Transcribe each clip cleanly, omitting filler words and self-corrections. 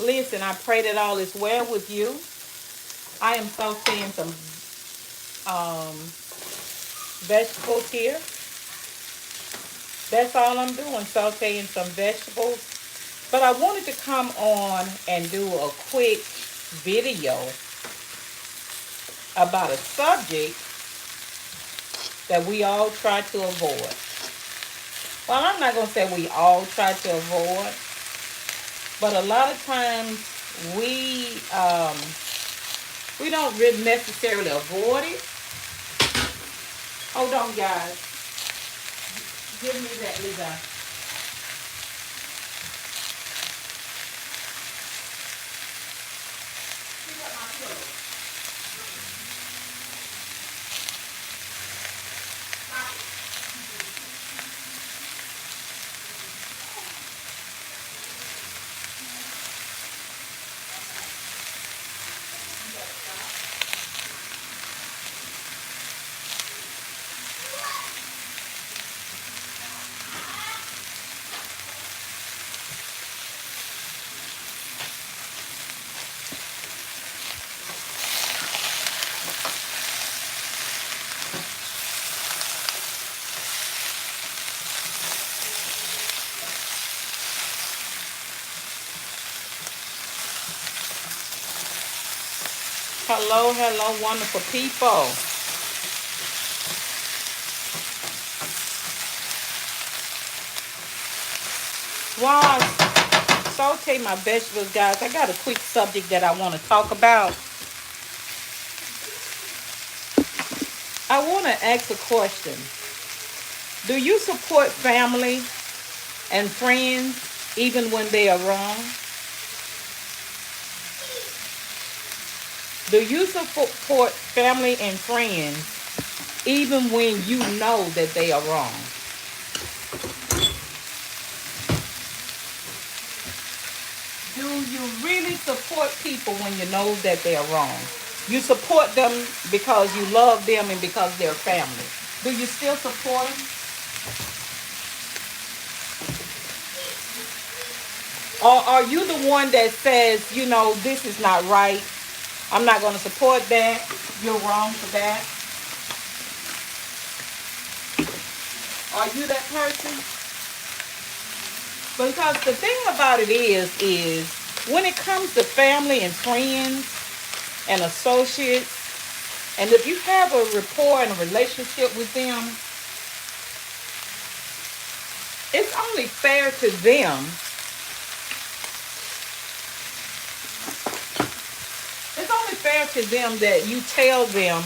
Listen, I pray that all is well with you. I am sauteing some vegetables here. That's all I'm doing, sauteing some vegetables. But I wanted to come on and do a quick video about a subject that we all try to avoid. Well, I'm not going to say we all try to avoid, but a lot of times we we don't really necessarily avoid it. Hold on, guys. Give me that, Lisa. Hello, hello, wonderful people. While I saute my vegetables, guys, I got a quick subject that I want to talk about. I want to ask a question. Do you support family and friends even when they are wrong? Do you support family and friends even when you know that they are wrong? Do you really support people when you know that they are wrong? You support them because you love them and because they're family. Do you still support them? Or are you the one that says, you know, this is not right? I'm not going to support that. You're wrong for that. Are you that person? Because the thing about it is when it comes to family and friends and associates, and if you have a rapport and a relationship with them, it's only fair to them. It's only fair to them that you tell them,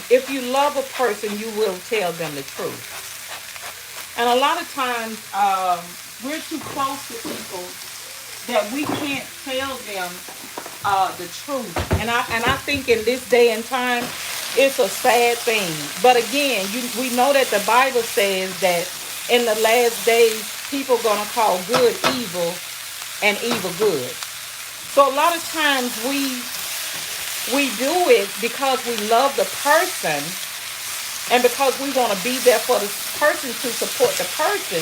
if you love a person, you will tell them the truth. And a lot of times, we're too close to people that we can't tell them the truth. And I think in this day and time, it's a sad thing. But again, we know that the Bible says that in the last days, people are going to call good evil and evil good. So a lot of times we do it because we love the person and because we want to be there for the person to support the person.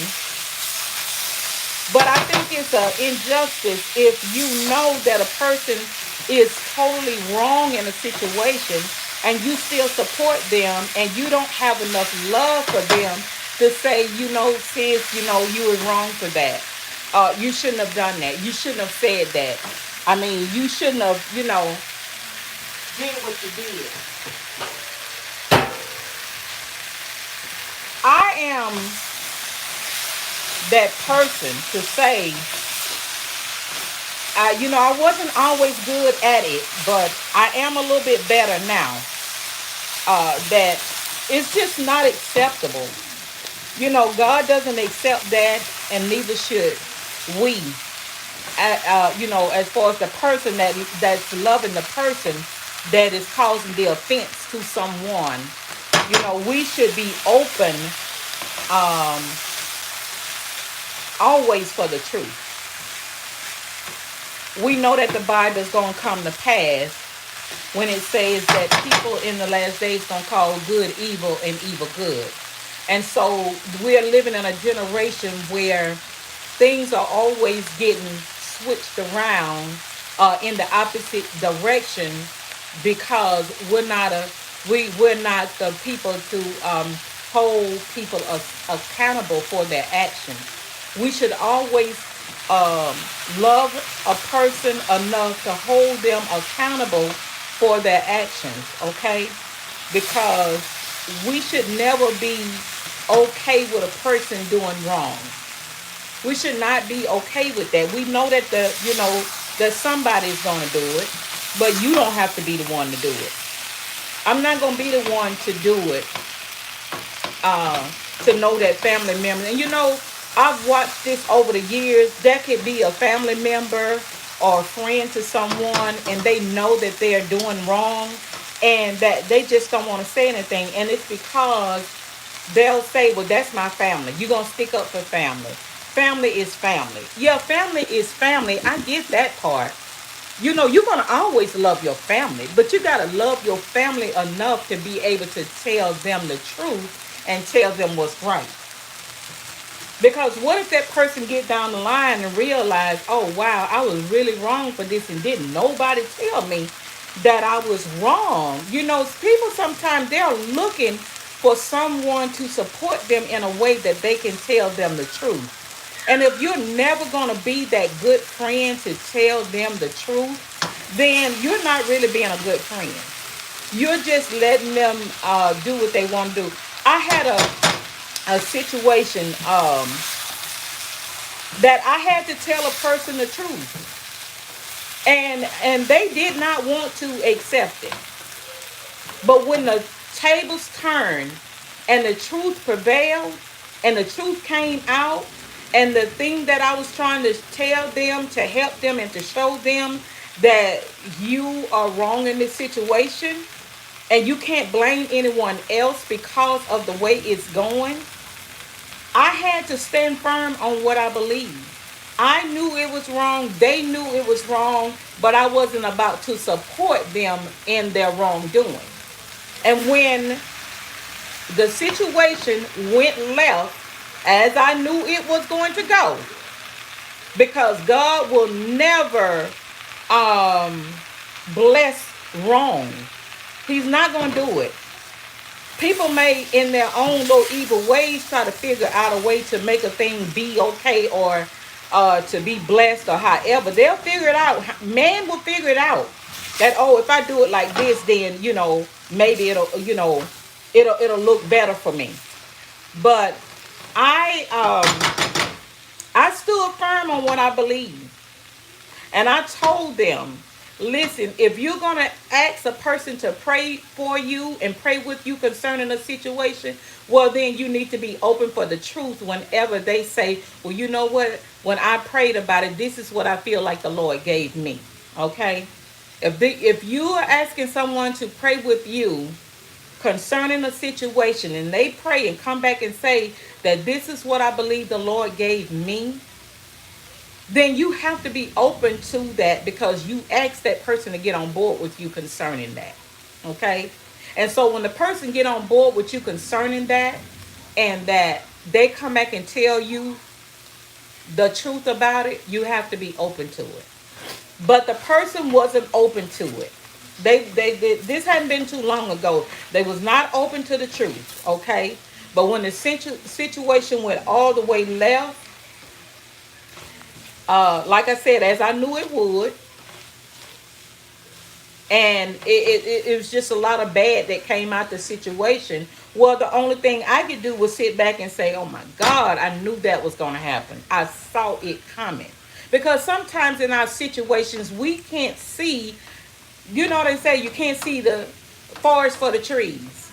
But I think it's an injustice if you know that a person is totally wrong in a situation and you still support them and you don't have enough love for them to say, you know, sis, you know, you were wrong for that. You shouldn't have done that. You shouldn't have said that. I mean, you shouldn't have, you know, did what you did. I am that person to say, you know, I wasn't always good at it, but I am a little bit better now. That it's just not acceptable. You know, God doesn't accept that, and neither should we. You know, as far as the person that's loving the person that is causing the offense to someone, you know, we should be open, always for the truth. We know that the Bible is going to come to pass when it says that people in the last days going to call good evil and evil good. And so we're living in a generation where things are always getting switched around in the opposite direction because we're not the people to hold people accountable for their actions. We should always um, love a person enough to hold them accountable for their actions, okay? Because we should never be okay with a person doing wrong. We should not be okay with that. We know that that somebody's gonna do it, but you don't have to be the one to do it. I'm not gonna be the one to do it to know that family member. And I've watched this over the years. That could be a family member or a friend to someone, and they know that they're doing wrong, and that they just don't want to say anything. And it's because they'll say, "Well, that's my family. You're gonna stick up for family. Family is family. Yeah, family is family. I get that part. You're gonna always love your family, but you gotta love your family enough to be able to tell them the truth and tell them what's right. Because what if that person get down the line and realize, oh wow, I was really wrong for this and didn't nobody tell me that I was wrong. People sometimes they're looking for someone to support them in a way that they can tell them the truth. And if you're never going to be that good friend to tell them the truth, then you're not really being a good friend. You're just letting them do what they want to do. I had a situation that I had to tell a person the truth, and they did not want to accept it. But when the tables turned and the truth prevailed and the truth came out, and the thing that I was trying to tell them to help them and to show them that you are wrong in this situation and you can't blame anyone else because of the way it's going, I had to stand firm on what I believed. I knew it was wrong. They knew it was wrong, but I wasn't about to support them in their wrongdoing. And when the situation went left, as I knew it was going to go, because God will never um, bless wrong. He's not going to do it. People may, in their own little evil ways, try to figure out a way to make a thing be okay or to be blessed or however. They'll figure it out. Man will figure it out. That, oh, if I do it like this, then, maybe it'll look better for me. But I I stood firm on what I believe. And I told them, listen, if you're going to ask a person to pray for you and pray with you concerning a situation, well, then you need to be open for the truth whenever they say, well, you know what? When I prayed about it, this is what I feel like the Lord gave me. Okay? If you are asking someone to pray with you concerning a situation and they pray and come back and say that this is what I believe the Lord gave me, then you have to be open to that because you asked that person to get on board with you concerning that. Okay? And so when the person get on board with you concerning that and that they come back and tell you the truth about it, you have to be open to it. But the person wasn't open to it. This hadn't been too long ago. They was not open to the truth, okay? But when the situation went all the way left, like I said, as I knew it would, and it was just a lot of bad that came out the situation. Well, the only thing I could do was sit back and say, oh my God, I knew that was going to happen. I saw it coming. Because sometimes in our situations, we can't see, you know what they say, you can't see the forest for the trees.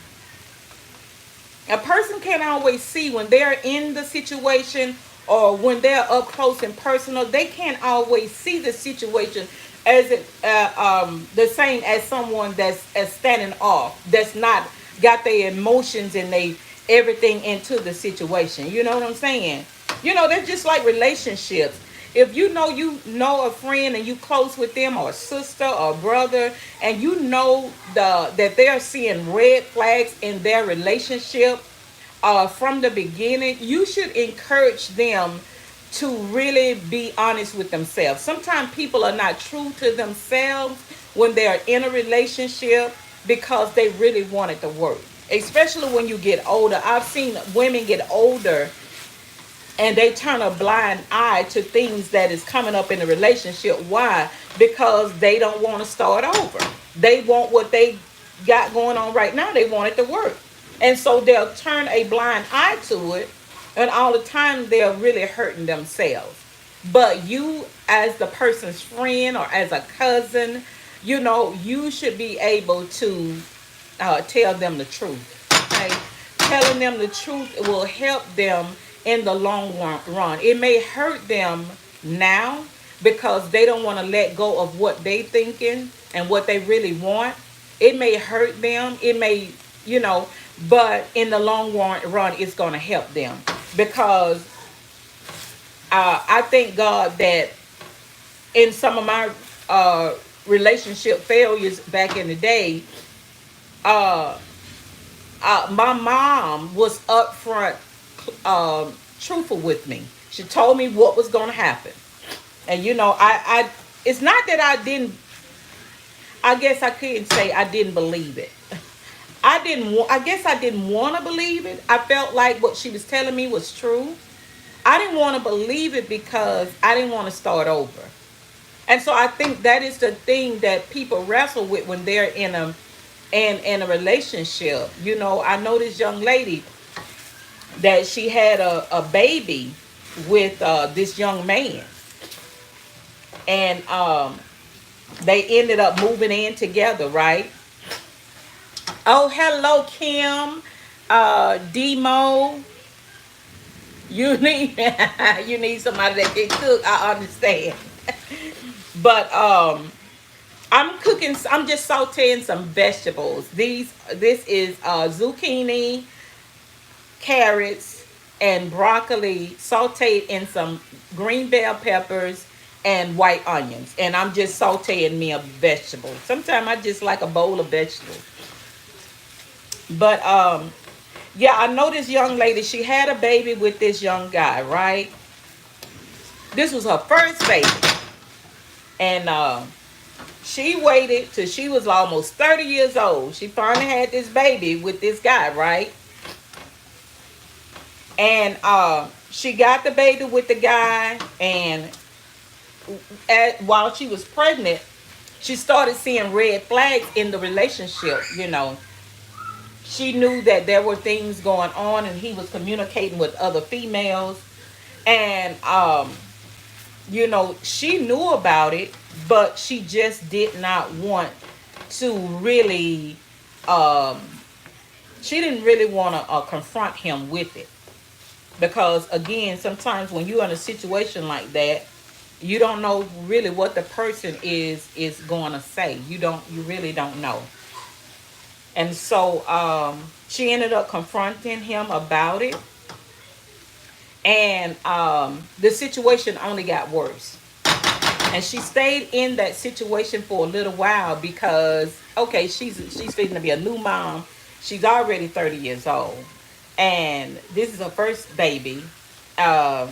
A person can't always see when they're in the situation or when they're up close and personal. They can't always see the situation as the same as someone that's standing off, that's not got their emotions and they everything into the situation. You know what I'm saying? They're just like relationships. If you know a friend and you close with them, or a sister or a brother, and you know that they're seeing red flags in their relationship from the beginning, you should encourage them to really be honest with themselves. Sometimes people are not true to themselves when they're in a relationship because they really want it to work. Especially when you get older. I've seen women get older and they turn a blind eye to things that is coming up in the relationship. Why? Because they don't want to start over. They want what they got going on right now. They want it to work. And so they'll turn a blind eye to it, and all the time they're really hurting themselves. But you, as the person's friend or as a cousin, you should be able to tell them the truth. Okay, telling them the truth will help them in the long run. It may hurt them now because they don't want to let go of what they thinking and what they really want. It may hurt them. It may, you know, but in the long run, it's going to help them because I thank God that in some of my relationship failures back in the day, uh, my mom was upfront, truthful with me. She told me what was going to happen, and it's not that I didn't. I guess I couldn't say I didn't believe it. I didn't. I guess I didn't want to believe it. I felt like what she was telling me was true. I didn't want to believe it because I didn't want to start over. And so I think that is the thing that people wrestle with when they're in a relationship. I know this young lady that she had a baby with this young man, and they ended up moving in together, right? Oh, hello, Kim, Demo. You need you need somebody that can cook. I understand, but I'm cooking. I'm just sautéing some vegetables. This is zucchini, carrots, and broccoli sauteed in some green bell peppers and white onions. And I'm just sauteing me a vegetable. Sometimes I just like a bowl of vegetables. But yeah, I know this young lady. She had a baby with this young guy, right? This was her first baby, and she waited till she was almost 30 years old. She finally had this baby with this guy, right? And she got the baby with the guy, and while she was pregnant, she started seeing red flags in the relationship. She knew that there were things going on, and he was communicating with other females, and she knew about it, but she just did not want to really. Um, she didn't really want to confront him with it because, again, sometimes when you're in a situation like that, you don't know really what the person is going to say. You really don't know. And so she ended up confronting him about it, and the situation only got worse. And she stayed in that situation for a little while because, okay, she's fitting to be a new mom. She's already 30 years old, and this is her first baby, uh,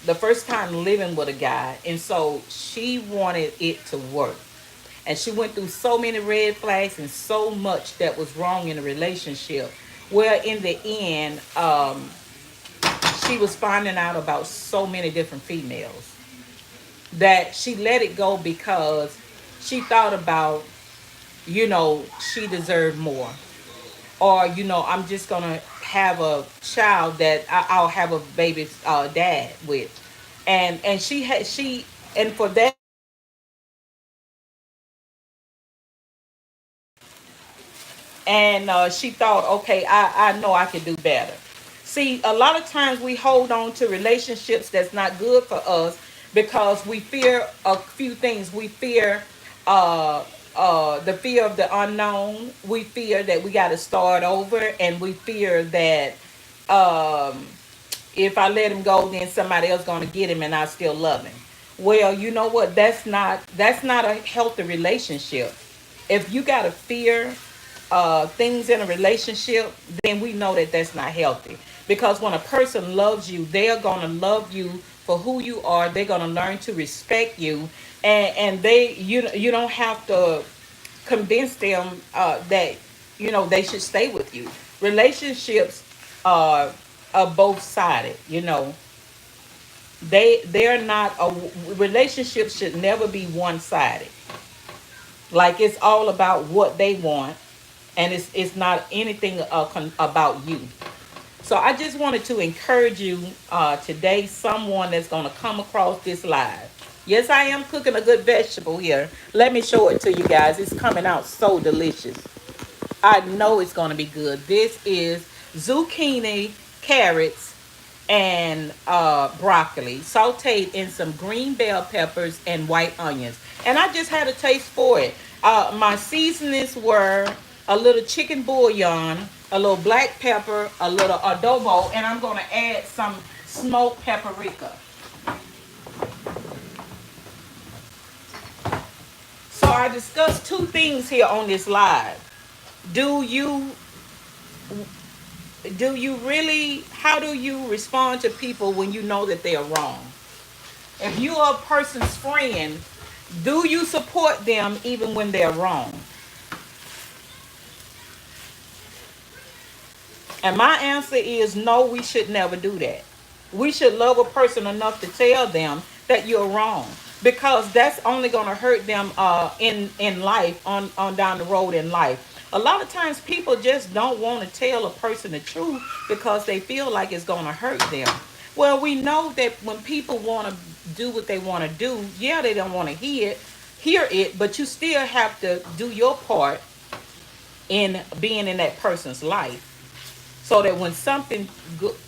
the first time living with a guy, and so she wanted it to work. And she went through so many red flags and so much that was wrong in the relationship. Well, in the end, she was finding out about so many different females that she let it go because she thought about, she deserved more. Or, I'm just going to have a child that I'll have a baby's dad with. And and for that, and she thought, okay, I know I can do better. See, a lot of times we hold on to relationships that's not good for us because we fear a few things. We fear the fear of the unknown. We fear that we got to start over, and we fear that um, if I let him go, then somebody else gonna get him, and I still love him. Well, you know what? That's not a healthy relationship. If you gotta fear things in a relationship, then we know that that's not healthy. Because when a person loves you, they're gonna love you for who you are. They're gonna learn to respect you, and they you don't have to convince them that they should stay with you. Relationships are both sided. They're not a relationship should never be one sided. Like it's all about what they want, and it's not anything about you. So I just wanted to encourage you today, someone that's going to come across this live. Yes, I am cooking a good vegetable here. Let me show it to you guys. It's coming out so delicious. I know it's going to be good. This is zucchini, carrots, and broccoli sauteed in some green bell peppers and white onions. And I just had a taste for it. My seasonings were a little chicken bouillon, a little black pepper, a little adobo, and I'm going to add some smoked paprika. So I discussed two things here on this live. Do you really, how do you respond to people when you know that they are wrong? If you are a person's friend, do you support them even when they're wrong? And my answer is no, we should never do that. We should love a person enough to tell them that you're wrong, because that's only going to hurt them in life, on down the road in life. A lot of times people just don't want to tell a person the truth because they feel like it's going to hurt them. Well, we know that when people want to do what they want to do, yeah, they don't want to hear it, but you still have to do your part in being in that person's life, so that when something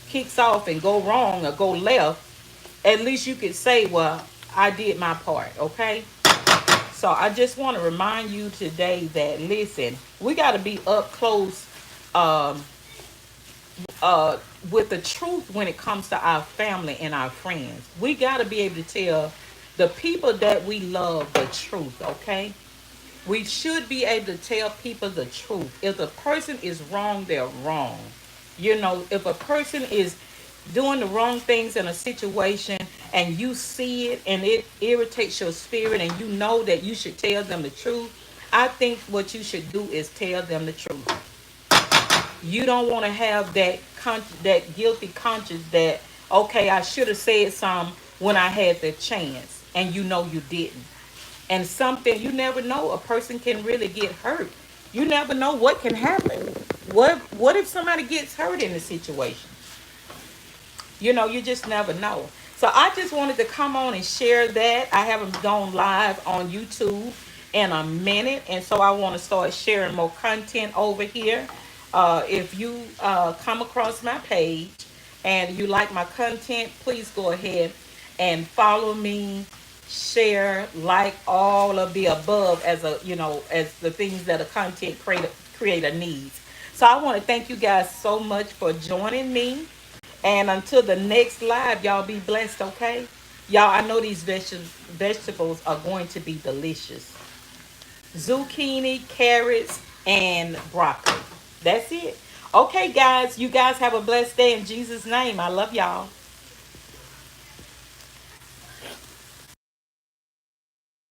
kicks off and go wrong or go left, at least you can say, well, I did my part. Okay. So I just want to remind you today that, listen, we got to be up close um, with the truth when it comes to our family and our friends. We got to be able to tell the people that we love the truth. Okay. We should be able to tell people the truth. If the person is wrong, they're wrong. If a person is doing the wrong things in a situation and you see it and it irritates your spirit and you know that you should tell them the truth, I think what you should do is tell them the truth. You don't want to have that guilty conscience that, okay, I should have said something when I had the chance and you didn't. And something, you never know, a person can really get hurt. You never know what can happen. What if somebody gets hurt in a situation? You just never know. So I just wanted to come on and share that. I haven't gone live on YouTube in a minute, and so I want to start sharing more content over here. If you come across my page and you like my content, please go ahead and follow me, share, like, all of the above, as the things that a content creator needs. So I want to thank you guys so much for joining me. And until the next live, y'all be blessed, okay? Y'all, I know these vegetables are going to be delicious. Zucchini, carrots, and broccoli. That's it. Okay, guys, you guys have a blessed day in Jesus' name. I love y'all.